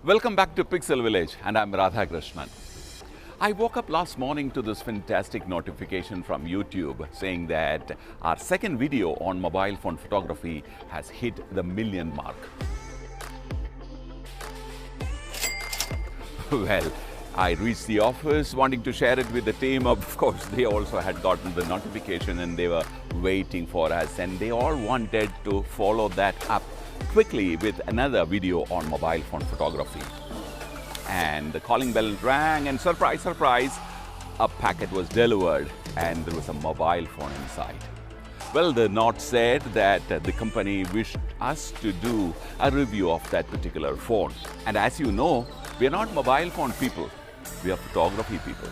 Welcome back to Pixel Village, and I'm Radhakrishnan. I woke up last morning to this fantastic notification from YouTube saying that our second video on mobile phone photography has hit the million mark. Well, I reached the office wanting to share it with the team. Of course, they also had gotten the notification and they were waiting for us, and they all wanted to follow that up quickly with another video on mobile phone photography. And the calling bell rang, and surprise, surprise, a packet was delivered and there was a mobile phone inside. Well, the note said that the company wished us to do a review of that particular phone. And as you know, we are not mobile phone people, we are photography people.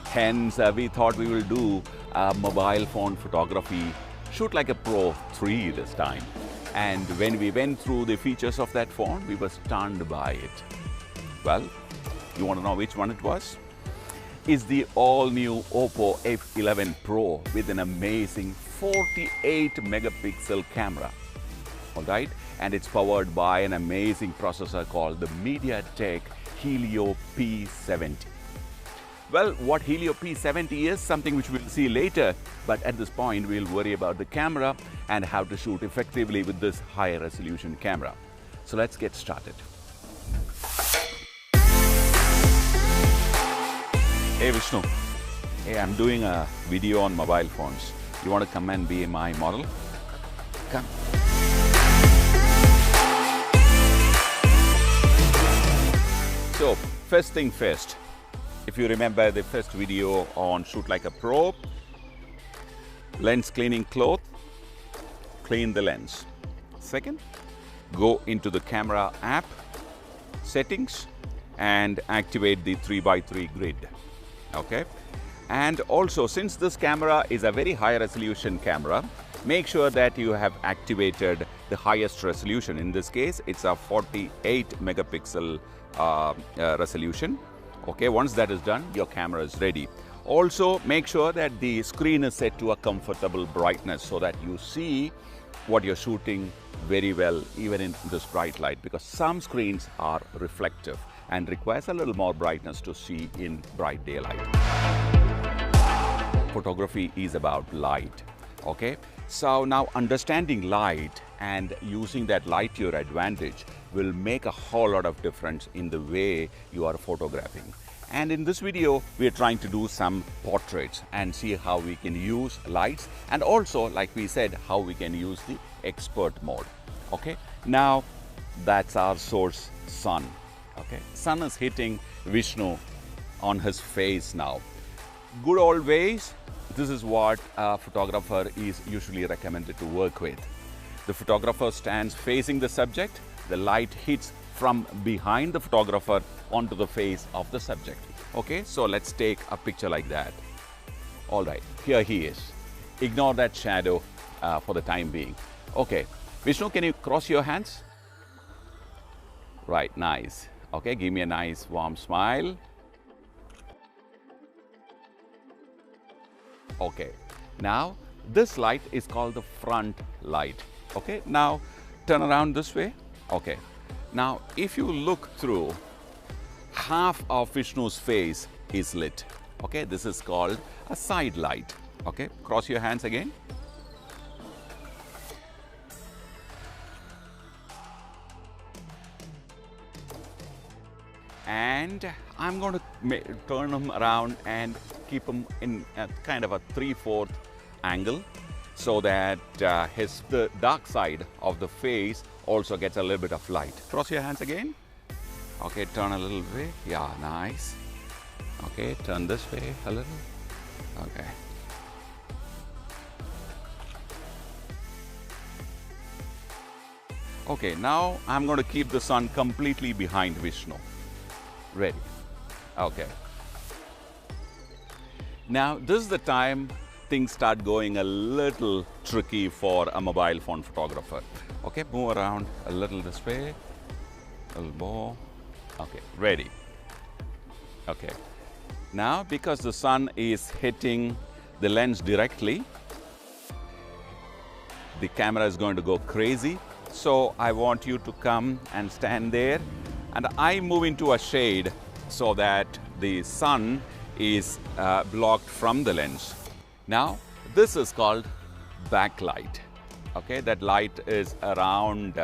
Hence, we thought we will do a mobile phone photography Shoot Like a Pro 3 this time. And when we went through the features of that phone, we were stunned by it. Well, you want to know which one it was? It's the all-new Oppo F11 Pro with an amazing 48 megapixel camera. Alright, and it's powered by an amazing processor called the MediaTek Helio P70. Well, what Helio P70 is, something which we'll see later, but at this point we'll worry about the camera and how to shoot effectively with this higher resolution camera. So let's get started. Hey Vishnu, hey, I'm doing a video on mobile phones. You want to come and be my model? Come. So, first thing first. If you remember the first video on Shoot Like a Pro, lens cleaning cloth, clean the lens. Second, go into the camera app, settings, and activate the 3x3 grid. Okay, and also since this camera is a very high resolution camera, make sure that you have activated the highest resolution. In this case, it's a 48 megapixel resolution. Okay, once that is done, your camera is ready. Also, make sure that the screen is set to a comfortable brightness so that you see what you're shooting very well, even in this bright light, because some screens are reflective and requires a little more brightness to see in bright daylight. Photography is about light. Okay, so now understanding light and using that light to your advantage will make a whole lot of difference in the way you are photographing. And in this video, we are trying to do some portraits and see how we can use lights, and also, like we said, how we can use the expert mode. Okay, now that's our source, sun. Okay, sun is hitting Vishnu on his face now. Good old ways, this is what a photographer is usually recommended to work with. The photographer stands facing the subject, the light hits from behind the photographer onto the face of the subject. Okay, so let's take a picture like that. All right, here he is. Ignore that shadow for the time being. Okay, Vishnu, can you cross your hands? Right, nice. Okay, give me a nice warm smile. Okay, now this light is called the front light. Okay, now turn around this way. Okay, now if you look through, half of Vishnu's face is lit. Okay, this is called a side light. Okay, cross your hands again. And I'm going to turn him around and keep him in a kind of a 3/4 angle so that the dark side of the face also gets a little bit of light. Cross your hands again. Okay, turn a little way. Yeah, nice. Okay, turn this way a little. Okay. Okay, now I'm going to keep the sun completely behind Vishnu. Ready. Okay. Now, this is the time things start going a little tricky for a mobile phone photographer. Okay, move around a little this way, a little more. Okay, ready. Okay. Now, because the sun is hitting the lens directly, the camera is going to go crazy. So I want you to come and stand there and I move into a shade so that the sun is blocked from the lens. Now this is called backlight. Okay, that light is around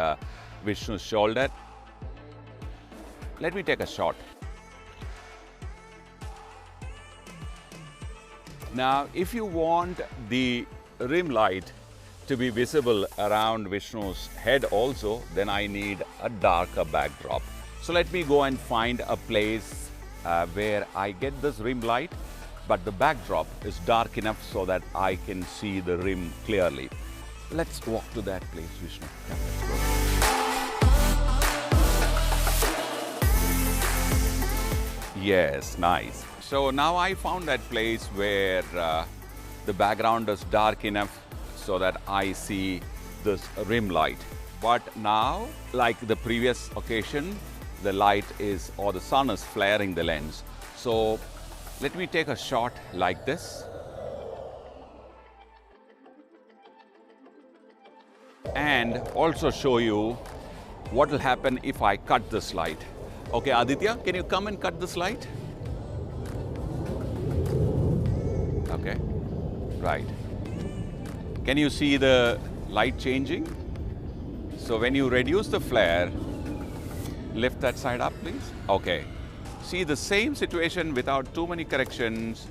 Vishnu's shoulder. Let me take a shot. Now, if you want the rim light to be visible around Vishnu's head also, then I need a darker backdrop. So let me go and find a place where I get this rim light, but the backdrop is dark enough so that I can see the rim clearly. Let's walk to that place, Vishnu. Yeah, let's go. Yes, nice. So now I found that place where the background is dark enough so that I see this rim light. But now, like the previous occasion, the light is, or the sun is flaring the lens. So let me take a shot like this. And also show you what will happen if I cut this light. Okay, Aditya, can you come and cut this light? Okay, right. Can you see the light changing? So when you reduce the flare, lift that side up, please. Okay. See the same situation without too many corrections.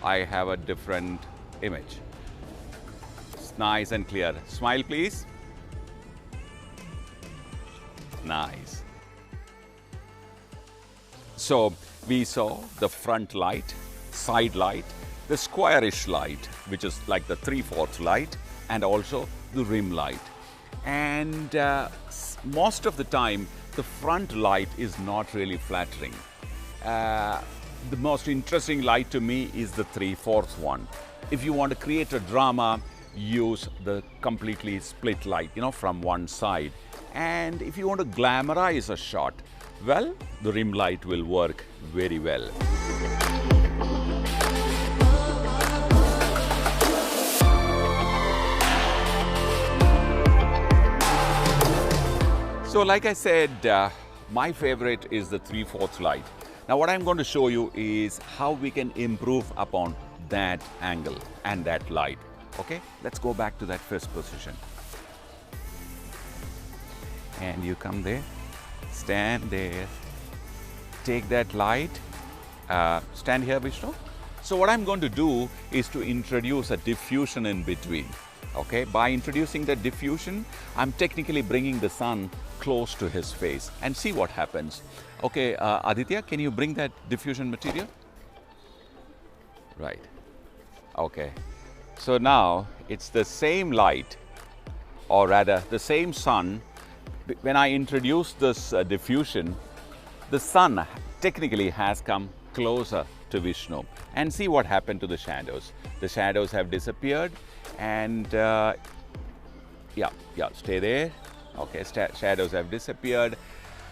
I have a different image. It's nice and clear. Smile, please. Nice. So we saw the front light, side light, the squarish light, which is like the 3/4 light, and also the rim light. And most of the time, the front light is not really flattering. The most interesting light to me is the 3/4 one. If you want to create a drama, use the completely split light, from one side. And if you want to glamorize a shot, well, the rim light will work very well. So like I said, my favorite is the 3/4 light. Now what I'm going to show you is how we can improve upon that angle and that light. Okay, let's go back to that first position. And you come there, stand there, take that light, stand here, Vishnu. So what I'm going to do is to introduce a diffusion in between. Okay, by introducing the diffusion, I'm technically bringing the sun close to his face, and see what happens. Okay, Aditya, can you bring that diffusion material? Right. Okay. So now it's the same light, or rather the same sun. When I introduce this diffusion, the sun technically has come closer to Vishnu, and see what happened to the shadows. The shadows have disappeared, and stay there. Okay, shadows have disappeared.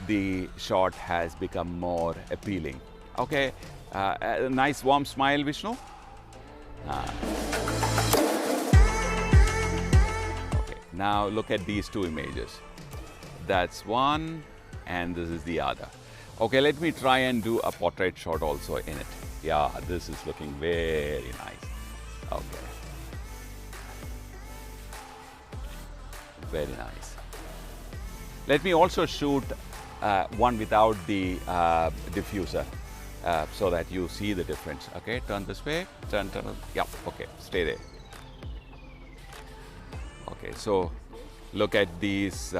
The shot has become more appealing. Okay, a nice warm smile, Vishnu. Okay, now look at these two images. That's one, and this is the other. Okay, let me try and do a portrait shot also in it. Yeah, this is looking very nice. Okay. Very nice. Let me also shoot one without the diffuser so that you see the difference. Okay, turn this way, turn. Yeah, okay, stay there. Okay, so look at these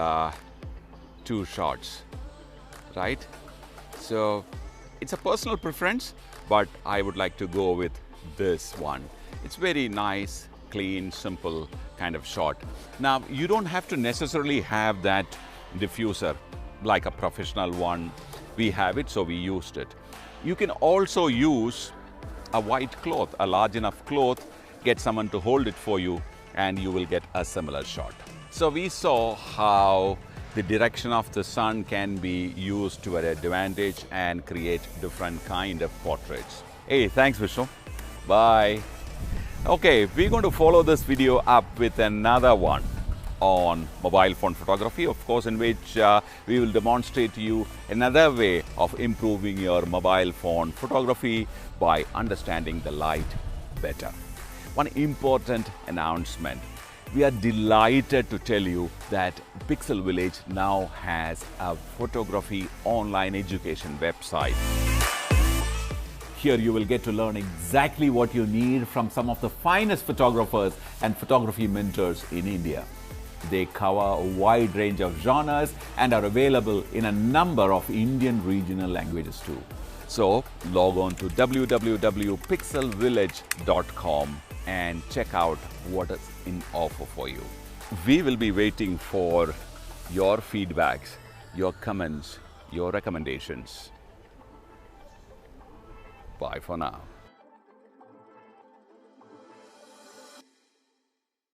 two shots, right? So it's a personal preference, but I would like to go with this one. It's very nice, clean, simple kind of shot. Now, you don't have to necessarily have that diffuser like a professional one. We have it, so we used it. You can also use a white cloth, a large enough cloth, get someone to hold it for you, and you will get a similar shot. So we saw how the direction of the sun can be used to our advantage and create different kind of portraits. Hey, thanks, Vishnu. Bye. Okay, we're going to follow this video up with another one. on mobile phone photography, of course, in which we will demonstrate to you another way of improving your mobile phone photography by understanding the light better. One important announcement. We are delighted to tell you that Pixel Village now has a photography online education website. Here you will get to learn exactly what you need from some of the finest photographers and photography mentors in India. They cover a wide range of genres and are available in a number of Indian regional languages too. So log on to www.pixelvillage.com and check out what is in offer for you. We will be waiting for your feedbacks, your comments, your recommendations. Bye for now.